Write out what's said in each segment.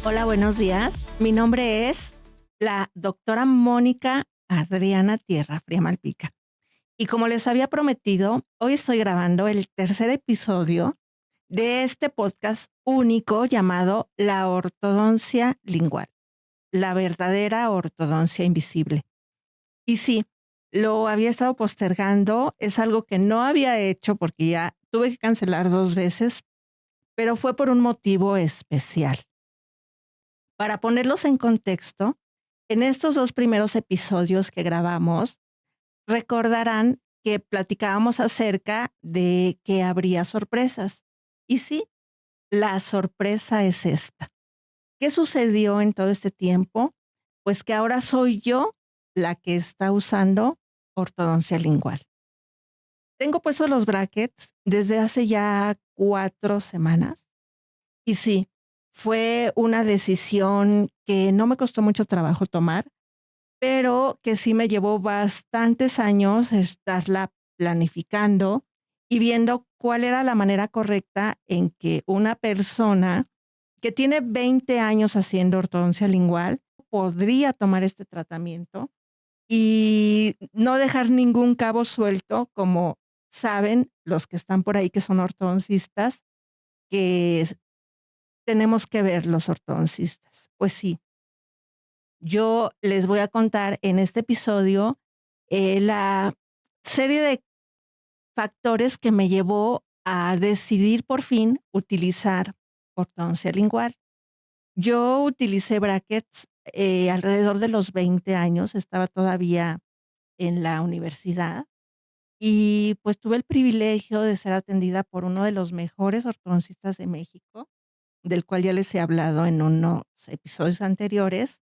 Hola, buenos días. Mi nombre es la doctora Mónica Adriana Tierra Fría Malpica. Y como les había prometido, hoy estoy grabando el tercer episodio de este podcast único llamado La Ortodoncia Lingual, la verdadera ortodoncia invisible. Y sí, lo había estado postergando, es algo que no había hecho porque ya tuve que cancelar 2 veces, pero fue por un motivo especial. Para ponerlos en contexto, en estos 2 primeros episodios que grabamos, recordarán que platicábamos acerca de que habría sorpresas. Y sí, la sorpresa es esta. ¿Qué sucedió en todo este tiempo? Pues que ahora soy yo la que está usando ortodoncia lingual. Tengo puestos los brackets desde hace ya 4 semanas. Y sí, fue una decisión que no me costó mucho trabajo tomar, pero que sí me llevó bastantes años estarla planificando y viendo cuál era la manera correcta en que una persona que tiene 20 años haciendo ortodoncia lingual podría tomar este tratamiento y no dejar ningún cabo suelto, como saben los que están por ahí que son ortodoncistas, que tenemos que ver los ortodoncistas. Pues sí, yo les voy a contar en este episodio la serie de factores que me llevó a decidir por fin utilizar ortodoncia lingual. Yo utilicé brackets alrededor de los 20 años, estaba todavía en la universidad y pues tuve el privilegio de ser atendida por uno de los mejores ortodoncistas de México, del cual ya les he hablado en unos episodios anteriores,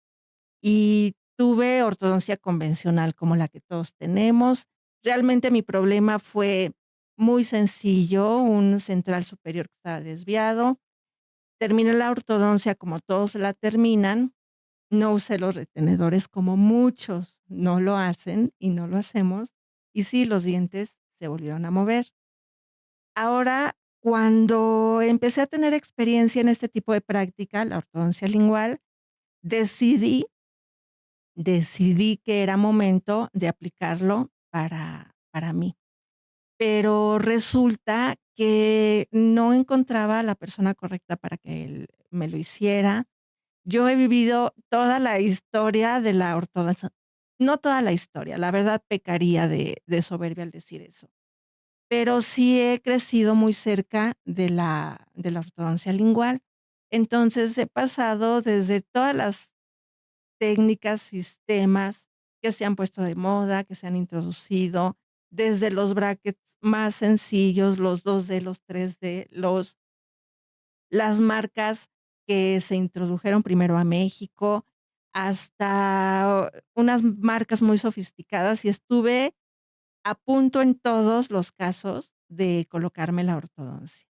y tuve ortodoncia convencional como la que todos tenemos. Realmente mi problema fue muy sencillo, un central superior que estaba desviado. Terminé la ortodoncia como todos la terminan, no usé los retenedores como muchos no lo hacen y no lo hacemos, y sí, los dientes se volvieron a mover. Ahora, cuando empecé a tener experiencia en este tipo de práctica, la ortodoncia lingual, decidí decidí que era momento de aplicarlo para mí. Pero resulta que no encontraba a la persona correcta para que él me lo hiciera. Yo he vivido toda la historia de la ortodoncia, no toda la historia, la verdad pecaría de soberbia al decir eso, pero sí he crecido muy cerca de la ortodoncia lingual. Entonces, he pasado desde todas las técnicas, sistemas que se han puesto de moda, que se han introducido, desde los brackets más sencillos, los 2D, los 3D, las marcas que se introdujeron primero a México, hasta unas marcas muy sofisticadas, y estuve a punto en todos los casos de colocarme la ortodoncia.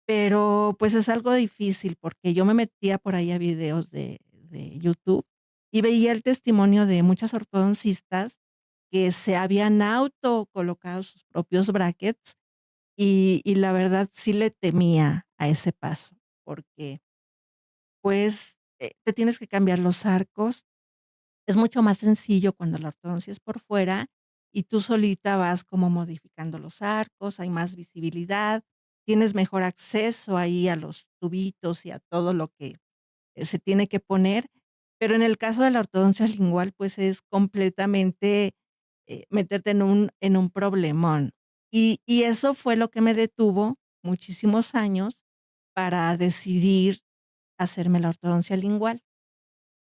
Pero, pues, es algo difícil, porque yo me metía por ahí a videos de YouTube y veía el testimonio de muchas ortodoncistas que se habían autocolocado sus propios brackets, y la verdad sí le temía a ese paso, porque, pues, te tienes que cambiar los arcos. Es mucho más sencillo cuando la ortodoncia es por fuera y tú solita vas como modificando los arcos, hay más visibilidad, tienes mejor acceso ahí a los tubitos y a todo lo que se tiene que poner. Pero en el caso de la ortodoncia lingual, pues es completamente meterte en un problemón. Y eso fue lo que me detuvo muchísimos años para decidir hacerme la ortodoncia lingual.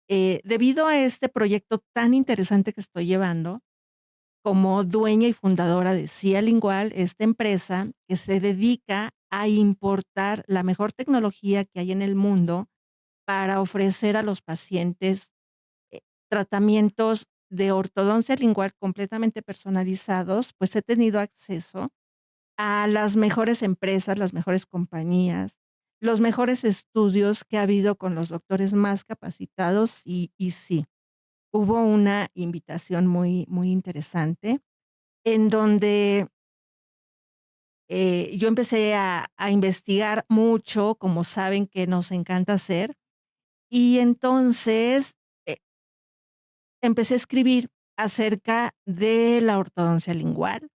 Debido a este proyecto tan interesante que estoy llevando, como dueña y fundadora de CIA Lingual, esta empresa que se dedica a importar la mejor tecnología que hay en el mundo para ofrecer a los pacientes eh, tratamientos de ortodoncia lingual completamente personalizados, pues he tenido acceso a las mejores empresas, las mejores compañías, los mejores estudios que ha habido con los doctores más capacitados y sí, hubo una invitación muy, muy interesante en donde yo empecé a investigar mucho, como saben que nos encanta hacer, Y entonces, eh, empecé a escribir acerca de la ortodoncia lingual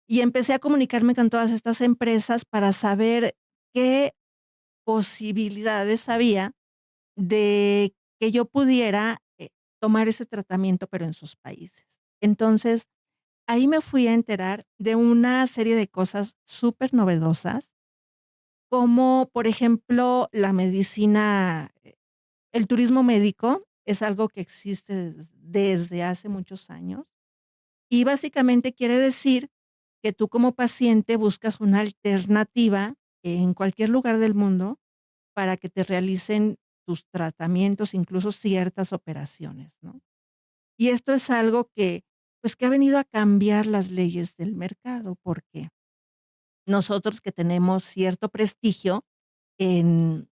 y empecé a comunicarme con todas estas empresas para saber qué posibilidades había de que yo pudiera, tomar ese tratamiento, pero en sus países. Entonces, ahí me fui a enterar de una serie de cosas súper novedosas, como, por ejemplo, la medicina, el turismo médico es algo que existe desde hace muchos años, y básicamente quiere decir que tú como paciente buscas una alternativa en cualquier lugar del mundo para que te realicen tus tratamientos, incluso ciertas operaciones, ¿no? Y esto es algo que, pues, que ha venido a cambiar las leyes del mercado, porque nosotros que tenemos cierto prestigio en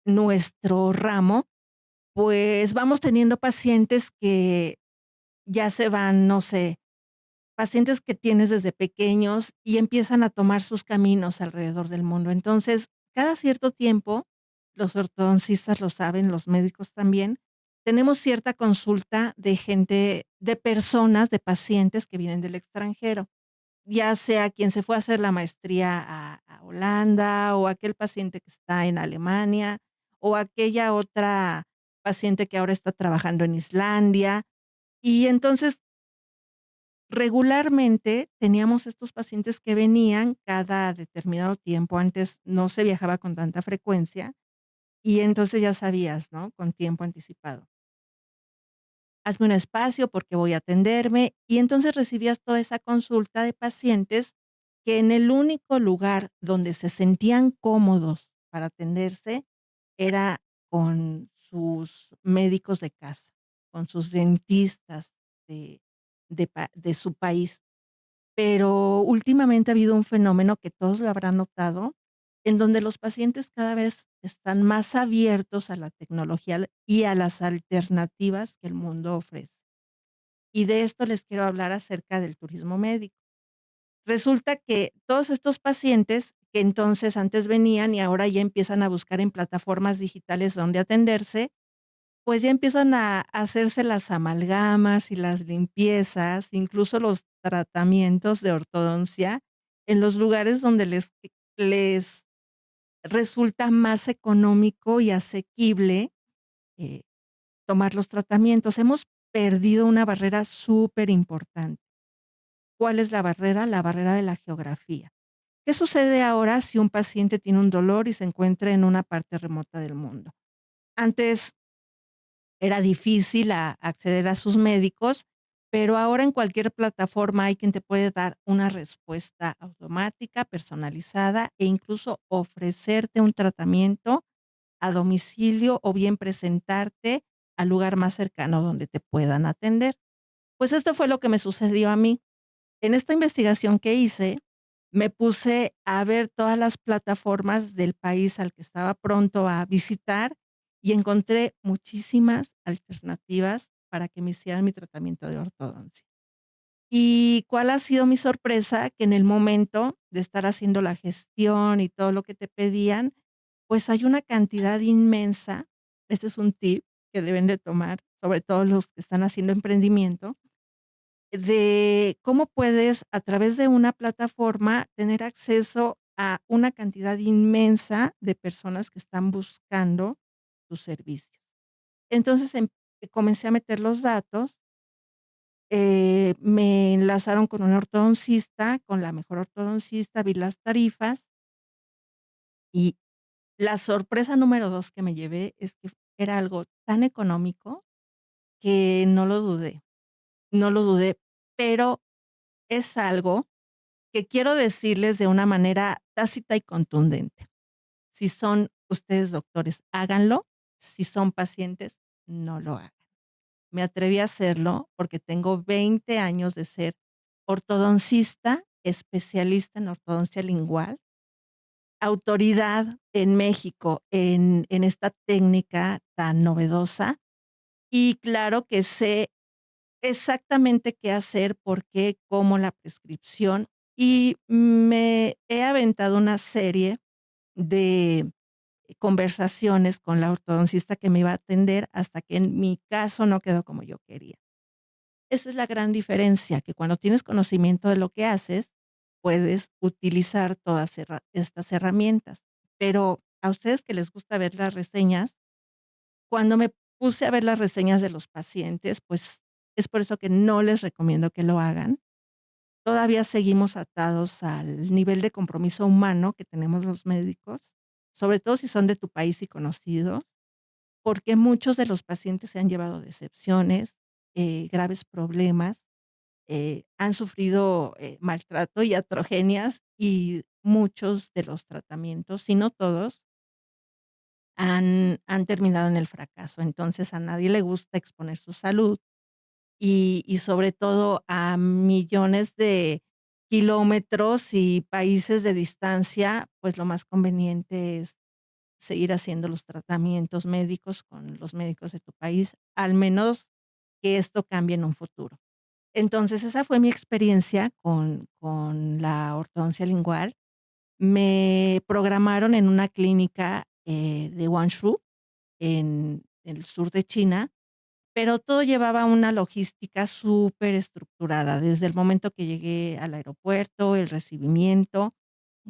nuestro ramo, pues, vamos teniendo pacientes que ya se van, no sé, pacientes que tienes desde pequeños y empiezan a tomar sus caminos alrededor del mundo. Entonces, cada cierto tiempo, los ortodoncistas lo saben, los médicos también, tenemos cierta consulta de gente, de personas, de pacientes que vienen del extranjero, ya sea quien se fue a hacer la maestría a Holanda, o aquel paciente que está en Alemania, o aquella otra paciente que ahora está trabajando en Islandia. Y entonces regularmente teníamos estos pacientes que venían cada determinado tiempo, antes no se viajaba con tanta frecuencia, y entonces ya sabías, ¿no? Con tiempo anticipado. Hazme un espacio porque voy a atenderme, y entonces recibías toda esa consulta de pacientes que en el único lugar donde se sentían cómodos para atenderse era con sus médicos de casa, con sus dentistas de de su país. Pero últimamente ha habido un fenómeno que todos lo habrán notado, en donde los pacientes cada vez están más abiertos a la tecnología y a las alternativas que el mundo ofrece. Y de esto les quiero hablar acerca del turismo médico. Resulta que todos estos pacientes que entonces antes venían y ahora ya empiezan a buscar en plataformas digitales donde atenderse, pues ya empiezan a hacerse las amalgamas y las limpiezas, incluso los tratamientos de ortodoncia en los lugares donde les resulta más económico y asequible, eh, tomar los tratamientos. Hemos perdido una barrera súper importante. ¿Cuál es la barrera? La barrera de la geografía. ¿Qué sucede ahora si un paciente tiene un dolor y se encuentra en una parte remota del mundo? Antes era difícil acceder a sus médicos, pero ahora en cualquier plataforma hay quien te puede dar una respuesta automática, personalizada e incluso ofrecerte un tratamiento a domicilio o bien presentarte al lugar más cercano donde te puedan atender. Pues esto fue lo que me sucedió a mí. En esta investigación que hice, me puse a ver todas las plataformas del país al que estaba pronto a visitar y encontré muchísimas alternativas para que me hicieran mi tratamiento de ortodoncia. ¿Y cuál ha sido mi sorpresa? Que en el momento de estar haciendo la gestión y todo lo que te pedían, pues hay una cantidad inmensa, este es un tip que deben de tomar, sobre todo los que están haciendo emprendimiento, de cómo puedes, a través de una plataforma, tener acceso a una cantidad inmensa de personas que están buscando tus servicios. Entonces, comencé a meter los datos, me enlazaron con un ortodoncista, con la mejor ortodoncista, vi las tarifas, y la sorpresa número 2 que me llevé es que era algo tan económico que no lo dudé, no lo dudé, pero es algo que quiero decirles de una manera tácita y contundente. Si son ustedes doctores, háganlo. Si son pacientes, no lo hagan. Me atreví a hacerlo porque tengo 20 años de ser ortodoncista, especialista en ortodoncia lingual, autoridad en México en esta técnica tan novedosa, y claro que sé exactamente qué hacer, por qué, cómo, la prescripción, y me he aventado una serie de conversaciones con la ortodoncista que me iba a atender hasta que en mi caso no quedó como yo quería. Esa es la gran diferencia, que cuando tienes conocimiento de lo que haces, puedes utilizar todas estas herramientas. Pero a ustedes que les gusta ver las reseñas, cuando me puse a ver las reseñas de los pacientes, pues es por eso que no les recomiendo que lo hagan. Todavía seguimos atados al nivel de compromiso humano que tenemos los médicos, sobre todo si son de tu país y conocidos, porque muchos de los pacientes se han llevado decepciones, graves problemas, han sufrido, maltrato y iatrogenias, y muchos de los tratamientos, si no todos, han terminado en el fracaso. Entonces, a nadie le gusta exponer su salud y sobre todo a millones de kilómetros y países de distancia, pues lo más conveniente es seguir haciendo los tratamientos médicos con los médicos de tu país, al menos que esto cambie en un futuro. Entonces, esa fue mi experiencia con la ortodoncia lingual. Me programaron en una clínica, de Guangzhou, en el sur de China, pero todo llevaba una logística superestructurada, desde el momento que llegué al aeropuerto, el recibimiento,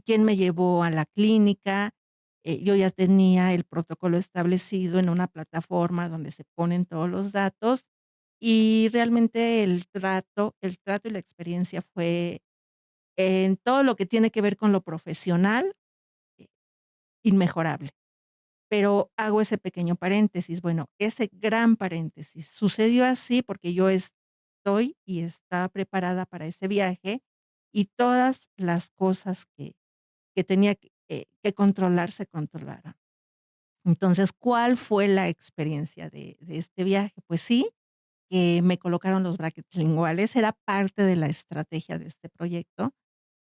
quién me llevó a la clínica. Yo ya tenía el protocolo establecido en una plataforma donde se ponen todos los datos, y realmente el trato y la experiencia fue en todo lo que tiene que ver con lo profesional, eh, inmejorable. Pero hago ese pequeño paréntesis, bueno, ese gran paréntesis, sucedió así porque yo estoy y estaba preparada para ese viaje, y todas las cosas que tenía que controlar, se controlaron. Entonces, ¿cuál fue la experiencia de este viaje? Pues sí, que me colocaron los brackets linguales, era parte de la estrategia de este proyecto,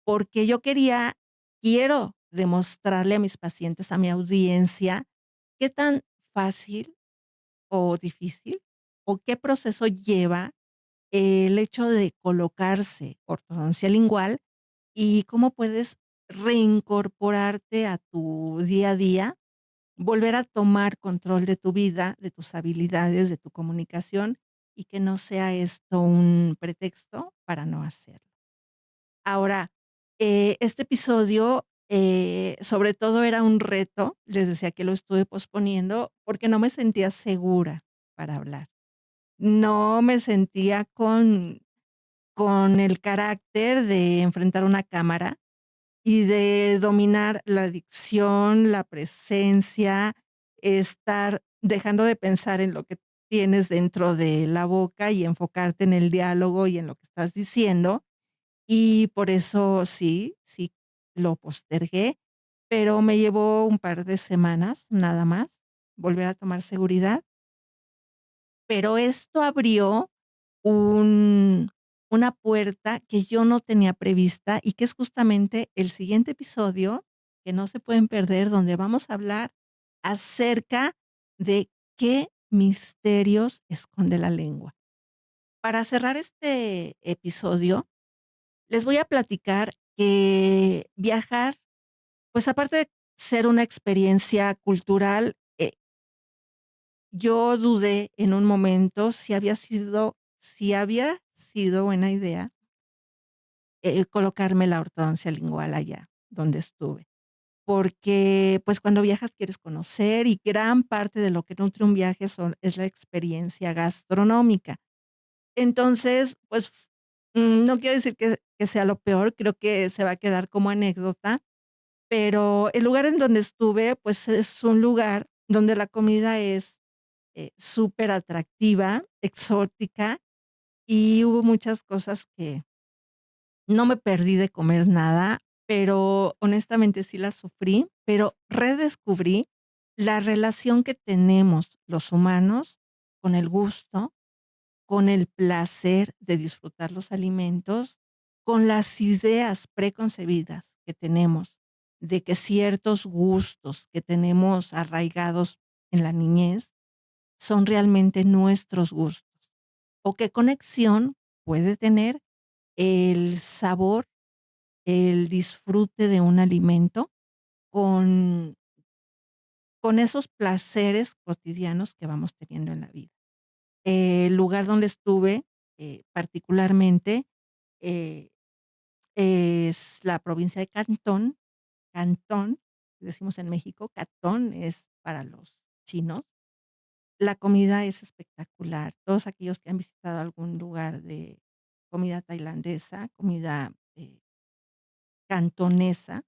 porque yo quiero demostrarle a mis pacientes, a mi audiencia, qué tan fácil o difícil, o qué proceso lleva el hecho de colocarse ortodoncia lingual, y cómo puedes reincorporarte a tu día a día, volver a tomar control de tu vida, de tus habilidades, de tu comunicación, y que no sea esto un pretexto para no hacerlo. Ahora, este episodio, sobre todo era un reto, les decía que lo estuve posponiendo, porque no me sentía segura para hablar. No me sentía con el carácter de enfrentar una cámara y de dominar la dicción, la presencia, estar dejando de pensar en lo que tienes dentro de la boca y enfocarte en el diálogo y en lo que estás diciendo. Y por eso sí, lo postergué, pero me llevó un par de semanas, nada más, volver a tomar seguridad. Pero esto abrió un una puerta que yo no tenía prevista, y que es justamente el siguiente episodio, que no se pueden perder, donde vamos a hablar acerca de qué misterios esconde la lengua. Para cerrar este episodio, les voy a platicar que viajar, pues, aparte de ser una experiencia cultural, yo dudé en un momento si había sido buena idea, colocarme la ortodoncia lingual allá donde estuve. Porque, pues, cuando viajas quieres conocer, y gran parte de lo que nutre un viaje es la experiencia gastronómica. Entonces, pues, no quiero decir que sea lo peor, creo que se va a quedar como anécdota, pero el lugar en donde estuve, pues, es un lugar donde la comida es, súper atractiva, exótica, y hubo muchas cosas que no me perdí de comer nada, pero honestamente sí las sufrí, pero redescubrí la relación que tenemos los humanos con el gusto, con el placer de disfrutar los alimentos, con las ideas preconcebidas que tenemos de que ciertos gustos que tenemos arraigados en la niñez son realmente nuestros gustos, o qué conexión puede tener el sabor, el disfrute de un alimento con con esos placeres cotidianos que vamos teniendo en la vida. El lugar donde estuve, particularmente, eh, es la provincia de Cantón. Cantón, decimos en México, Catón es para los chinos. La comida es espectacular. Todos aquellos que han visitado algún lugar de comida tailandesa, comida, cantonesa,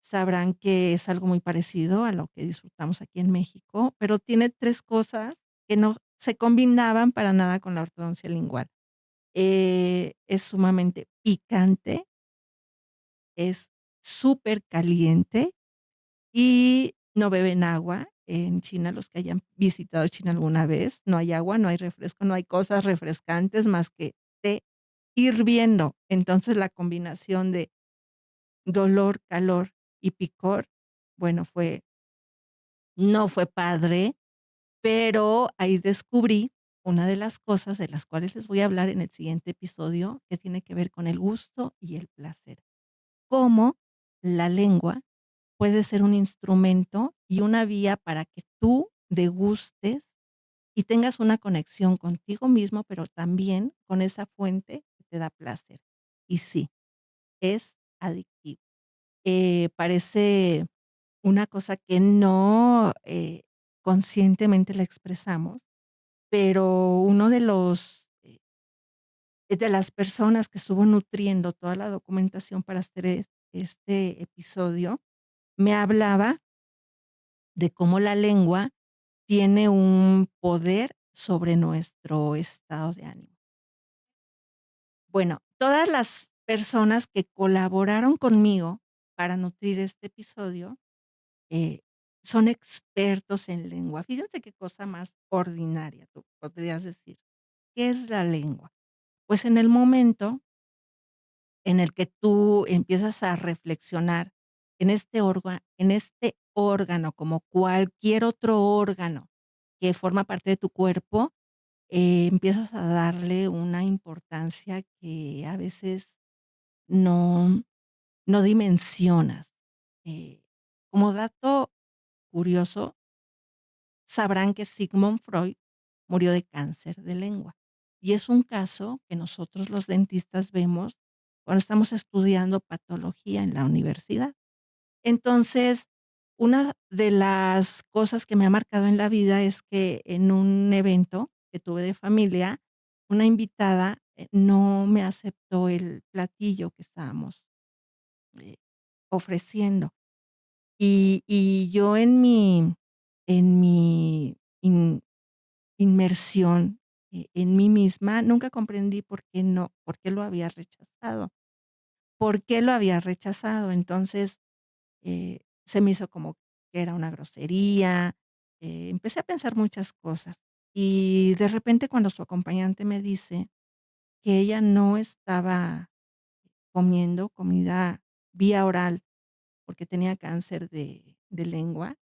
sabrán que es algo muy parecido a lo que disfrutamos aquí en México, pero tiene 3 cosas que no se combinaban para nada con la ortodoncia lingual. Es sumamente picante, es súper caliente y no beben agua. En China, los que hayan visitado China alguna vez, no hay agua, no hay refresco, no hay cosas refrescantes más que té hirviendo. Entonces, la combinación de dolor, calor y picor, bueno, no fue padre, pero ahí descubrí una de las cosas de las cuales les voy a hablar en el siguiente episodio, que tiene que ver con el gusto y el placer. Cómo la lengua puede ser un instrumento y una vía para que tú degustes y tengas una conexión contigo mismo, pero también con esa fuente que te da placer. Y sí, es adictivo. Parece una cosa que no, conscientemente la expresamos, pero uno de las personas que estuvo nutriendo toda la documentación para hacer este episodio, me hablaba de cómo la lengua tiene un poder sobre nuestro estado de ánimo. Bueno, todas las personas que colaboraron conmigo para nutrir este episodio, eh, son expertos en lengua. Fíjense qué cosa más ordinaria, tú podrías decir. ¿Qué es la lengua? Pues en el momento en el que tú empiezas a reflexionar en este órgano, como cualquier otro órgano que forma parte de tu cuerpo, empiezas a darle una importancia que a veces no no dimensionas. Eh, Como dato curioso, sabrán que Sigmund Freud murió de cáncer de lengua, y es un caso que nosotros los dentistas vemos cuando estamos estudiando patología en la universidad. Entonces, una de las cosas que me ha marcado en la vida es que en un evento que tuve de familia, una invitada, no me aceptó el platillo que estábamos, eh, ofreciendo. Y yo en mi inmersión, en mí misma, nunca comprendí por qué lo había rechazado, por qué lo había rechazado. Entonces, se me hizo como que era una grosería, empecé a pensar muchas cosas. Y de repente, cuando su acompañante me dice que ella no estaba comiendo comida vía oral, porque tenía cáncer de lengua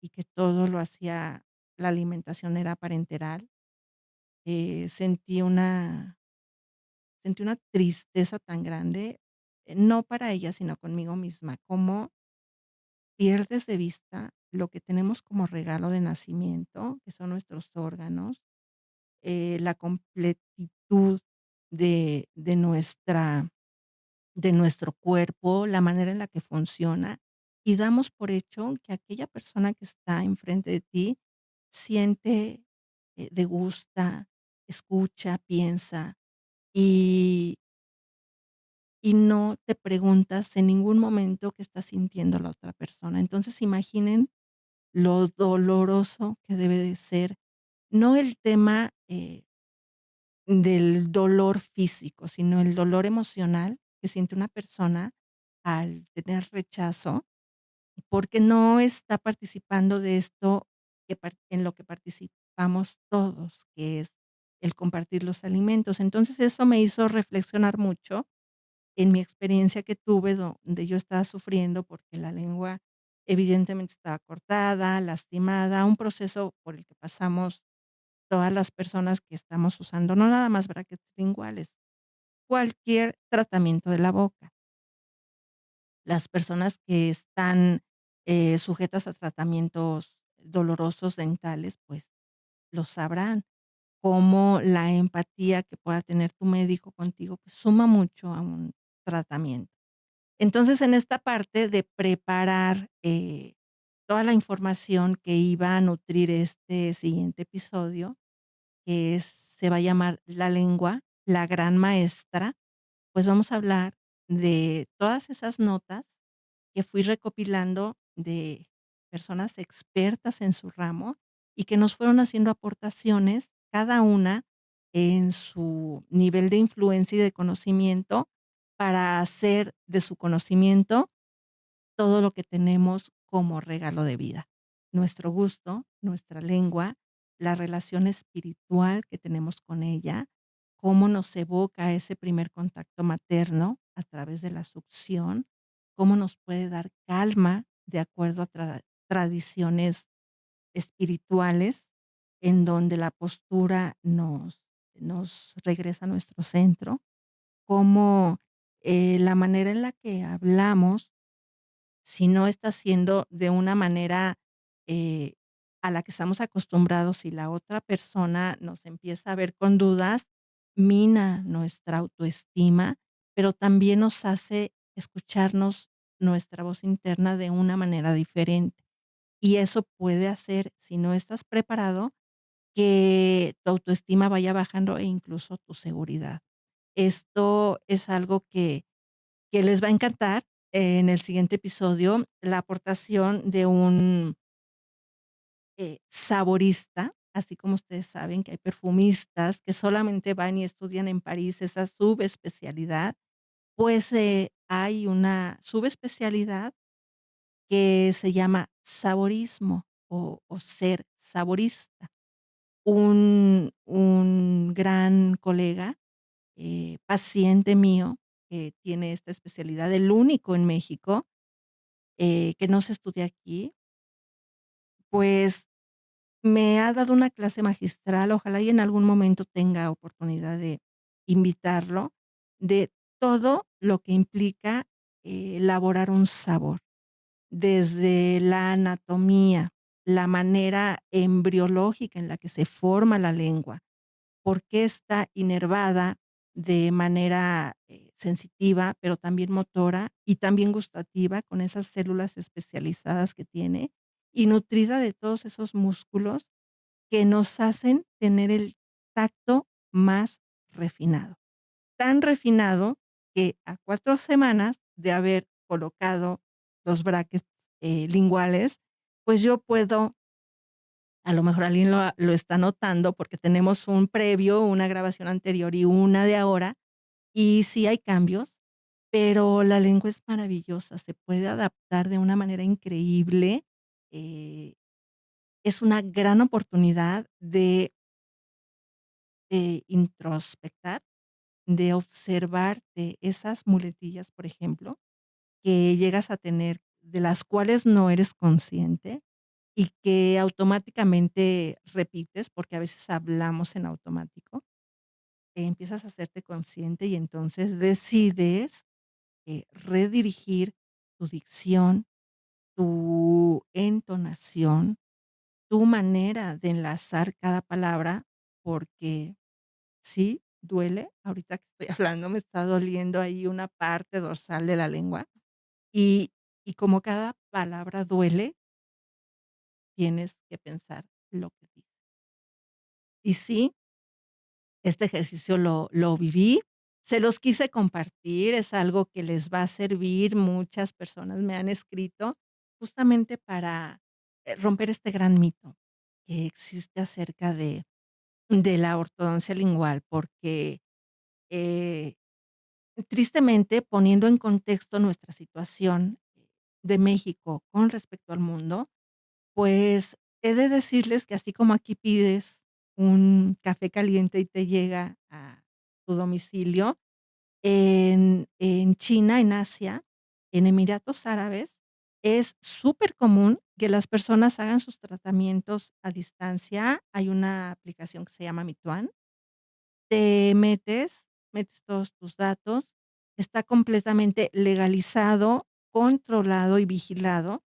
y que todo lo hacía la alimentación era parenteral, sentí una tristeza tan grande, no para ella, sino conmigo misma, cómo pierdes de vista lo que tenemos como regalo de nacimiento, que son nuestros órganos, la completitud de de nuestro cuerpo, la manera en la que funciona, y damos por hecho que aquella persona que está enfrente de ti siente, degusta, escucha, piensa, y no te preguntas en ningún momento qué está sintiendo la otra persona. Entonces, imaginen lo doloroso que debe de ser, no el tema, del dolor físico, sino el dolor emocional que siente una persona al tener rechazo, porque no está participando de esto en lo que participamos todos, que es el compartir los alimentos. Entonces, eso me hizo reflexionar mucho en mi experiencia que tuve, donde yo estaba sufriendo porque la lengua evidentemente estaba cortada, lastimada, un proceso por el que pasamos todas las personas que estamos usando, no nada más brackets linguales, cualquier tratamiento de la boca. Las personas que están, sujetas a tratamientos dolorosos dentales, pues lo sabrán. Cómo la empatía que pueda tener tu médico contigo, pues suma mucho a un tratamiento. Entonces, en esta parte de preparar, toda la información que iba a nutrir este siguiente episodio, se va a llamar La lengua, la gran maestra, pues vamos a hablar de todas esas notas que fui recopilando de personas expertas en su ramo y que nos fueron haciendo aportaciones, cada una en su nivel de influencia y de conocimiento, para hacer de su conocimiento todo lo que tenemos como regalo de vida. Nuestro gusto, nuestra lengua, la relación espiritual que tenemos con ella, cómo nos evoca ese primer contacto materno a través de la succión, cómo nos puede dar calma de acuerdo a tradiciones espirituales, en donde la postura nos regresa a nuestro centro, cómo la manera en la que hablamos si no está siendo de una manera, eh, a la que estamos acostumbrados y la otra persona nos empieza a ver con dudas, mina nuestra autoestima, pero también nos hace escucharnos nuestra voz interna de una manera diferente. Y eso puede hacer, si no estás preparado, que tu autoestima vaya bajando e incluso tu seguridad. Esto es algo que les va a encantar en el siguiente episodio, la aportación de un, saborista, así como ustedes saben que hay perfumistas que solamente van y estudian en París esa subespecialidad, pues, hay una subespecialidad que se llama saborismo o ser saborista. Un gran colega, paciente mío, que tiene esta especialidad, el único en México, que no se estudia aquí, pues, me ha dado una clase magistral, ojalá y en algún momento tenga oportunidad de invitarlo, de todo lo que implica elaborar un sabor, desde la anatomía, la manera embriológica en la que se forma la lengua, por qué está inervada de manera, sensitiva, pero también motora y también gustativa con esas células especializadas que tiene, y nutrida de todos esos músculos que nos hacen tener el tacto más refinado. Tan refinado que a 4 semanas de haber colocado los brackets, linguales, pues yo puedo a lo mejor alguien lo está notando porque tenemos un previo, una grabación anterior y una de ahora, y sí hay cambios, pero la lengua es maravillosa, se puede adaptar de una manera increíble. eh, es una gran oportunidad de introspectar, de observarte esas muletillas, por ejemplo, que llegas a tener, de las cuales no eres consciente y que automáticamente repites, porque a veces hablamos en automático, empiezas a hacerte consciente y entonces decides, redirigir tu dicción, tu entonación, tu manera de enlazar cada palabra, porque sí, duele. Ahorita que estoy hablando me está doliendo ahí una parte dorsal de la lengua y como cada palabra duele, tienes que pensar lo que dices. Y sí, este ejercicio lo viví, se los quise compartir, es algo que les va a servir, muchas personas me han escrito, justamente para, romper este gran mito que existe acerca de la ortodoncia lingual, porque, eh, tristemente, poniendo en contexto nuestra situación de México con respecto al mundo, pues, he de decirles que así como aquí pides un café caliente y te llega a tu domicilio, en China, en Asia, en Emiratos Árabes, es supercomún que las personas hagan sus tratamientos a distancia. Hay una aplicación que se llama Mituan. Te metes todos tus datos, está completamente legalizado, controlado y vigilado.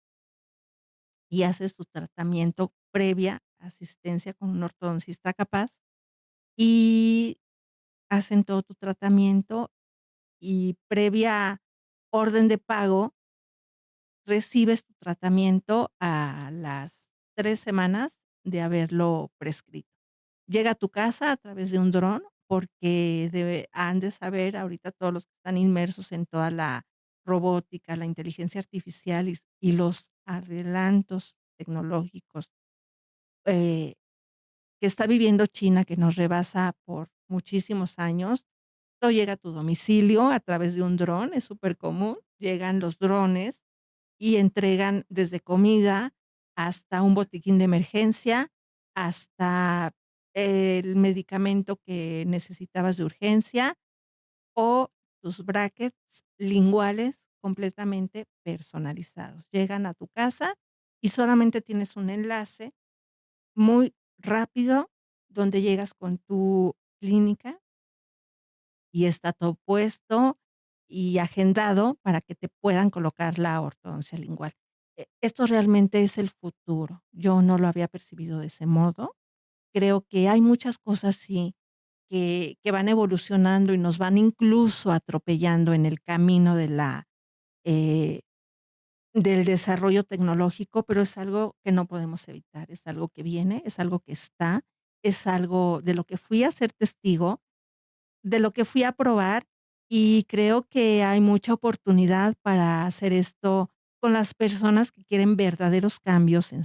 y haces tu tratamiento previa asistencia con un ortodoncista capaz, y hacen todo tu tratamiento, y previa orden de pago, recibes tu tratamiento a las 3 semanas de haberlo prescrito. Llega a tu casa a través de un dron, porque han de saber ahorita todos los que están inmersos en toda la robótica, la inteligencia artificial y los adelantos tecnológicos, eh, que está viviendo China, que nos rebasa por muchísimos años. Todo llega a tu domicilio a través de un dron, es súper común. Llegan los drones y entregan desde comida hasta un botiquín de emergencia, hasta el medicamento que necesitabas de urgencia o tus brackets linguales completamente personalizados. Llegan a tu casa y solamente tienes un enlace muy rápido donde llegas con tu clínica y está todo puesto y agendado para que te puedan colocar la ortodoncia lingual. Esto realmente es el futuro. Yo no lo había percibido de ese modo. Creo que hay muchas cosas, sí, que van evolucionando y nos van incluso atropellando en el camino eh, del desarrollo tecnológico, pero es algo que no podemos evitar, es algo que viene, es algo que está, es algo de lo que fui a ser testigo, de lo que fui a probar, y creo que hay mucha oportunidad para hacer esto con las personas que quieren verdaderos cambios en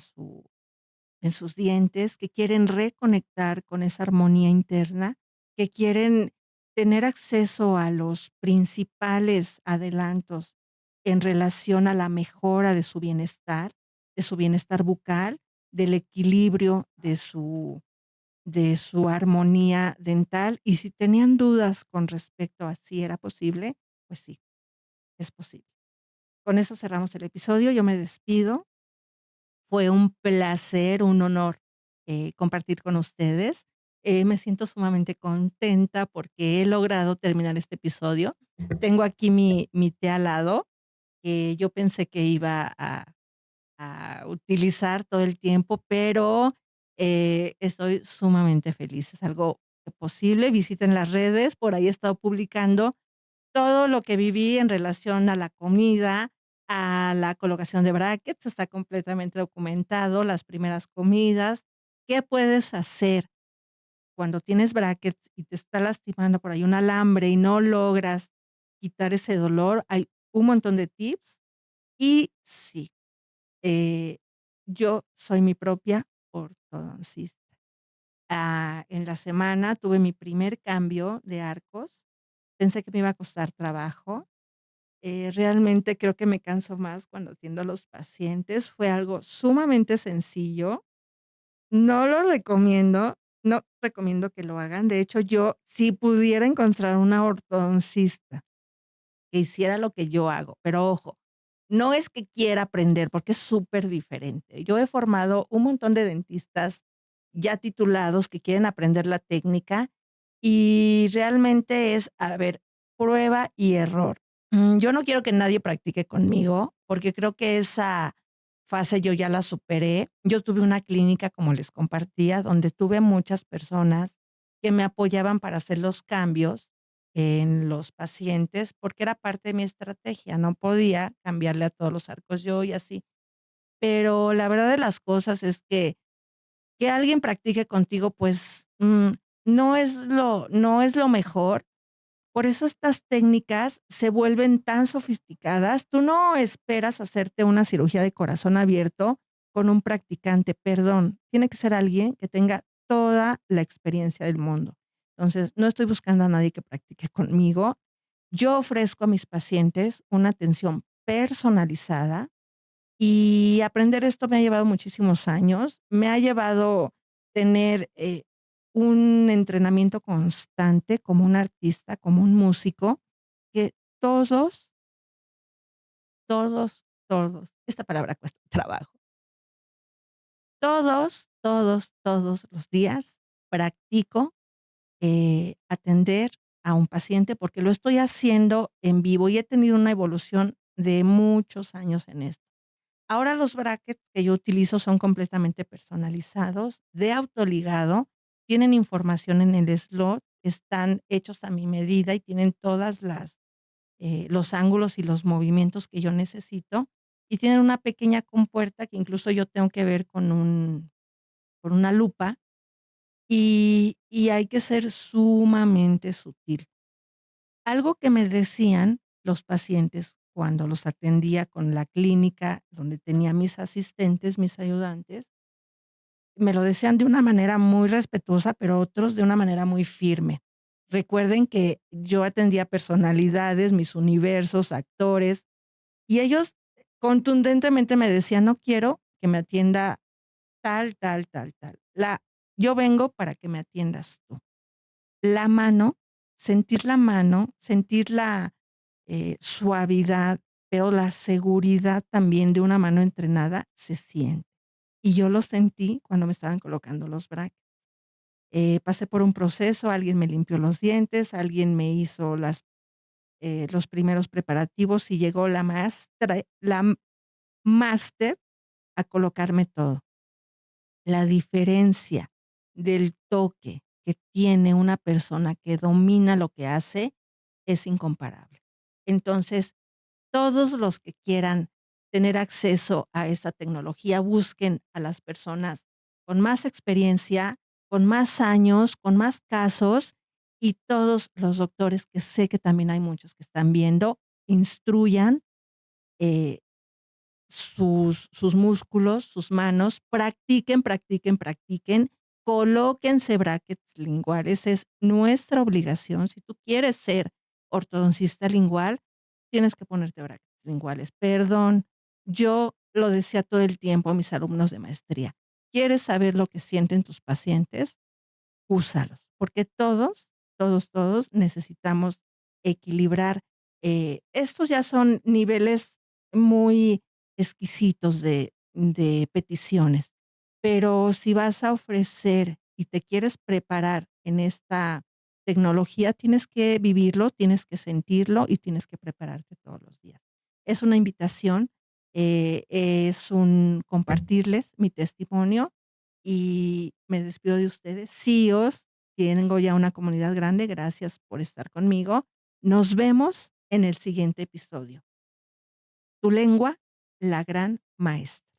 sus dientes, que quieren reconectar con esa armonía interna, que quieren tener acceso a los principales adelantos en relación a la mejora de su bienestar bucal, del equilibrio de su armonía dental. Y si tenían dudas con respecto a si era posible, pues sí, es posible. Con eso cerramos el episodio. Yo me despido. Fue un placer, un honor, compartir con ustedes. Me siento sumamente contenta porque he logrado terminar este episodio. Tengo aquí mi té al lado, que yo pensé que iba a utilizar todo el tiempo, pero, estoy sumamente feliz. Es algo posible. Visiten las redes, por ahí he estado publicando todo lo que viví en relación a la comida, a la colocación de brackets, está completamente documentado, las primeras comidas. ¿Qué puedes hacer cuando tienes brackets y te está lastimando por ahí un alambre y no logras quitar ese dolor? Hay un montón de tips y sí, eh, yo soy mi propia ortodoncista. En la semana tuve mi primer cambio de arcos, pensé que me iba a costar trabajo. Realmente creo que me canso más cuando atiendo a los pacientes. Fue algo sumamente sencillo. No lo recomiendo, no recomiendo que lo hagan. De hecho, yo, si pudiera encontrar una ortodoncista que hiciera lo que yo hago, pero ojo, no es que quiera aprender, porque es súper diferente. Yo he formado un montón de dentistas ya titulados que quieren aprender la técnica y realmente es, a ver, prueba y error. Yo no quiero que nadie practique conmigo, porque creo que esa fase yo ya la superé. Yo tuve una clínica, como les compartía, donde tuve muchas personas que me apoyaban para hacer los cambios en los pacientes, porque era parte de mi estrategia, no podía cambiarle a todos los arcos yo y así. Pero la verdad de las cosas es que alguien practique contigo, pues, no es lo mejor. Por eso estas técnicas se vuelven tan sofisticadas. Tú no esperas hacerte una cirugía de corazón abierto con un practicante, perdón, tiene que ser alguien que tenga toda la experiencia del mundo. Entonces, no estoy buscando a nadie que practique conmigo. Yo ofrezco a mis pacientes una atención personalizada y aprender esto me ha llevado muchísimos años. Me ha llevado tener, un entrenamiento constante como un artista, como un músico, que todos, esta palabra cuesta trabajo. Todos los días practico, atender a un paciente, porque lo estoy haciendo en vivo y he tenido una evolución de muchos años en esto. Ahora los brackets que yo utilizo son completamente personalizados, de autoligado, tienen información en el slot, están hechos a mi medida y tienen todas las los ángulos y los movimientos que yo necesito, y tienen una pequeña compuerta que incluso yo tengo que ver con una lupa, y hay que ser sumamente sutil. Algo que me decían los pacientes cuando los atendía con la clínica donde tenía mis asistentes, mis ayudantes, me lo decían de una manera muy respetuosa, pero otros de una manera muy firme. Recuerden que yo atendía personalidades, mis universos, actores, y ellos contundentemente me decían: "No quiero que me atienda tal, tal, tal, tal. Yo vengo para que me atiendas tú". La mano, sentir la, suavidad, pero la seguridad también de una mano entrenada se siente. Y yo lo sentí cuando me estaban colocando los brackets. Pasé por un proceso, alguien me limpió los dientes, alguien me hizo los primeros preparativos y llegó la máster a colocarme todo. La diferencia del toque que tiene una persona que domina lo que hace es incomparable. Entonces, todos los que quieran tener acceso a esta tecnología, busquen a las personas con más experiencia, con más años, con más casos, y todos los doctores, que sé que también hay muchos que están viendo, instruyan, eh, sus músculos, sus manos, practiquen, practiquen, practiquen, colóquense brackets linguales, es nuestra obligación. Si tú quieres ser ortodoncista lingual, tienes que ponerte brackets linguales. Perdón, yo lo decía todo el tiempo a mis alumnos de maestría. ¿Quieres saber lo que sienten tus pacientes? Úsalos, porque todos necesitamos equilibrar. Estos ya son niveles muy exquisitos de peticiones, pero si vas a ofrecer y te quieres preparar en esta tecnología, tienes que vivirlo, tienes que sentirlo y tienes que prepararte todos los días. Es una invitación, es un compartirles mi testimonio y me despido de ustedes. CEOs, tengo ya una comunidad grande, gracias por estar conmigo. Nos vemos en el siguiente episodio. Tu lengua, la gran maestra.